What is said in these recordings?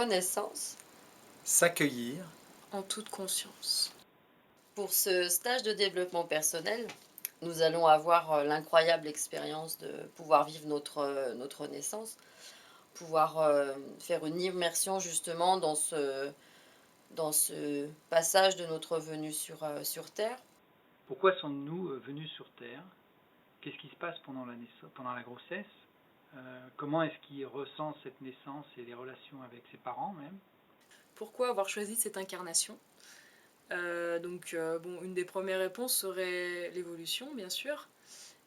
renaissance S'accueillir. En toute conscience. pour ce stage de développement personnel. Nous allons avoir l'incroyable expérience de pouvoir vivre notre naissance, pouvoir faire une immersion justement dans ce passage de notre venue sur Terre. Pourquoi sommes-nous venus sur Terre? Qu'est-ce qui se passe pendant la grossesse? Comment est-ce qu'il ressent cette naissance et les relations avec ses parents même? Pourquoi avoir choisi cette incarnation? Bon, une des premières réponses serait l'évolution, bien sûr.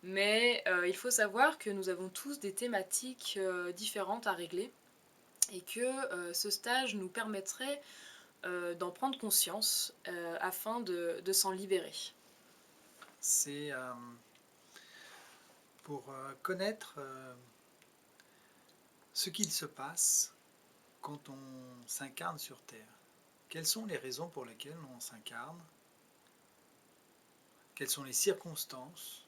Mais il faut savoir que nous avons tous des thématiques différentes à régler et que ce stage nous permettrait d'en prendre conscience afin de s'en libérer. C'est pour connaître ce qu'il se passe quand on s'incarne sur Terre. Quelles sont les raisons pour lesquelles on s'incarne? Quelles sont les circonstances?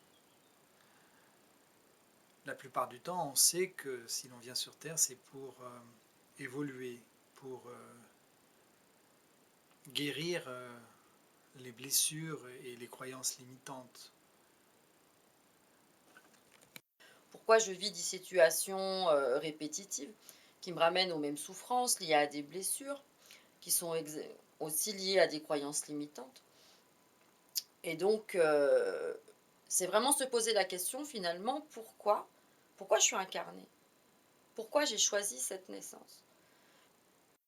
La plupart du temps, on sait que si l'on vient sur Terre, c'est pour évoluer, pour guérir les blessures et les croyances limitantes. Pourquoi je vis des situations répétitives qui me ramènent aux mêmes souffrances liées à des blessures, qui sont aussi liées à des croyances limitantes. Et donc, c'est vraiment se poser la question finalement, pourquoi je suis incarnée? Pourquoi j'ai choisi cette naissance?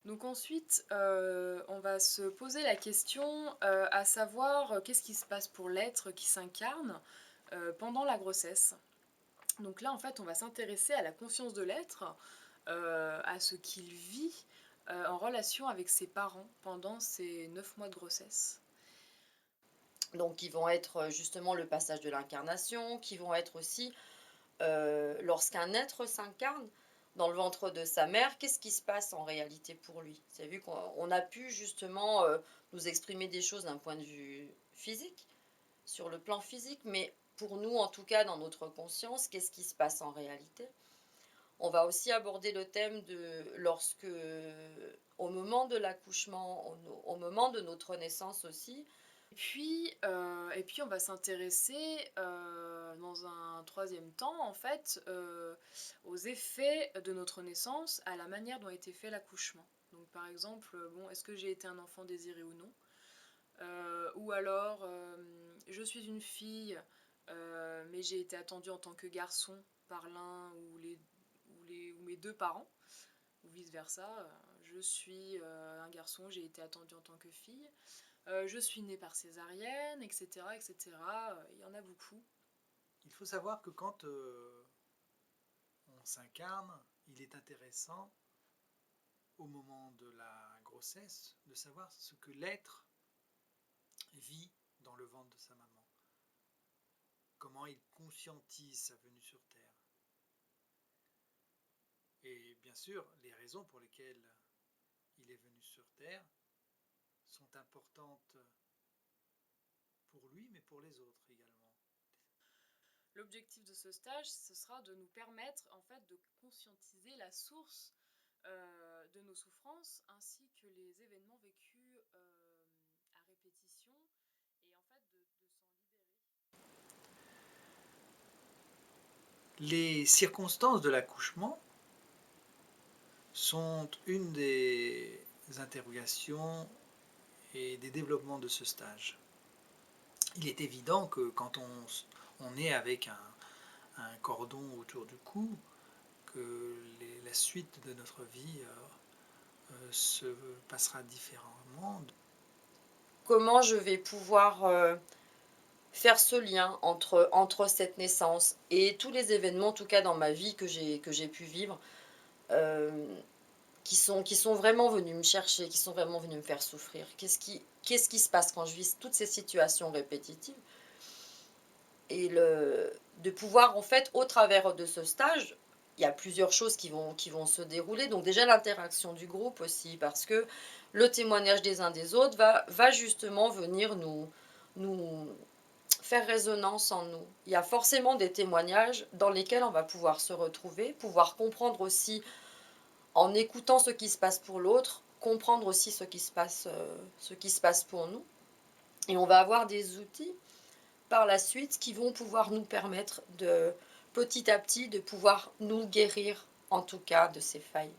Donc ensuite, on va se poser la question, à savoir, qu'est-ce qui se passe pour l'être qui s'incarne, pendant la grossesse? Donc là, en fait, on va s'intéresser à la conscience de l'être, à ce qu'il vit, en relation avec ses parents pendant ces 9 mois de grossesse. Donc, qui vont être justement le passage de l'incarnation, qui vont être aussi, lorsqu'un être s'incarne dans le ventre de sa mère, qu'est-ce qui se passe en réalité pour lui? C'est vu qu'on a pu justement nous exprimer des choses d'un point de vue physique, sur le plan physique, mais pour nous, en tout cas, dans notre conscience, qu'est-ce qui se passe en réalité? On va aussi aborder le thème de lorsque, au moment de l'accouchement, au moment de notre naissance aussi. Et puis on va s'intéresser, dans un troisième temps, en fait, aux effets de notre naissance, à la manière dont a été fait l'accouchement. Donc par exemple, bon, est-ce que j'ai été un enfant désiré ou non? Ou alors, je suis une fille, mais j'ai été attendue en tant que garçon par l'un ou mes 2 parents, ou vice versa. Je suis, un garçon, j'ai été attendue en tant que fille. Je suis née par césarienne, etc., etc. Il y en a beaucoup. Il faut savoir que quand on s'incarne, il est intéressant au moment de la grossesse de savoir ce que l'être vit dans le ventre de sa maman. Comment il conscientise sa venue sur Terre. Et bien sûr, les raisons pour lesquelles il est venu sur Terre sont importantes pour lui, mais pour les autres également. L'objectif de ce stage, ce sera de nous permettre en fait de conscientiser la source de nos souffrances ainsi que les événements vécus à répétition et en fait de s'en libérer. Les circonstances de l'accouchement sont une des interrogations et des développements de ce stage. Il est évident que quand on est avec un cordon autour du cou, que la suite de notre vie se passera différemment. Comment je vais pouvoir faire ce lien entre cette naissance et tous les événements, en tout cas dans ma vie que j'ai pu vivre, euh, qui sont vraiment venus me chercher, qui sont vraiment venus me faire souffrir. Qu'est-ce qui se passe quand je vis toutes ces situations répétitives? Et de pouvoir, en fait, au travers de ce stage, il y a plusieurs choses qui vont se dérouler. Donc déjà l'interaction du groupe aussi, parce que le témoignage des uns des autres va justement venir nous faire résonance en nous. Il y a forcément des témoignages dans lesquels on va pouvoir se retrouver, pouvoir comprendre aussi en écoutant ce qui se passe pour l'autre, comprendre aussi ce qui se passe pour nous. Et on va avoir des outils par la suite qui vont pouvoir nous permettre de, petit à petit, de pouvoir nous guérir, en tout cas, de ces failles.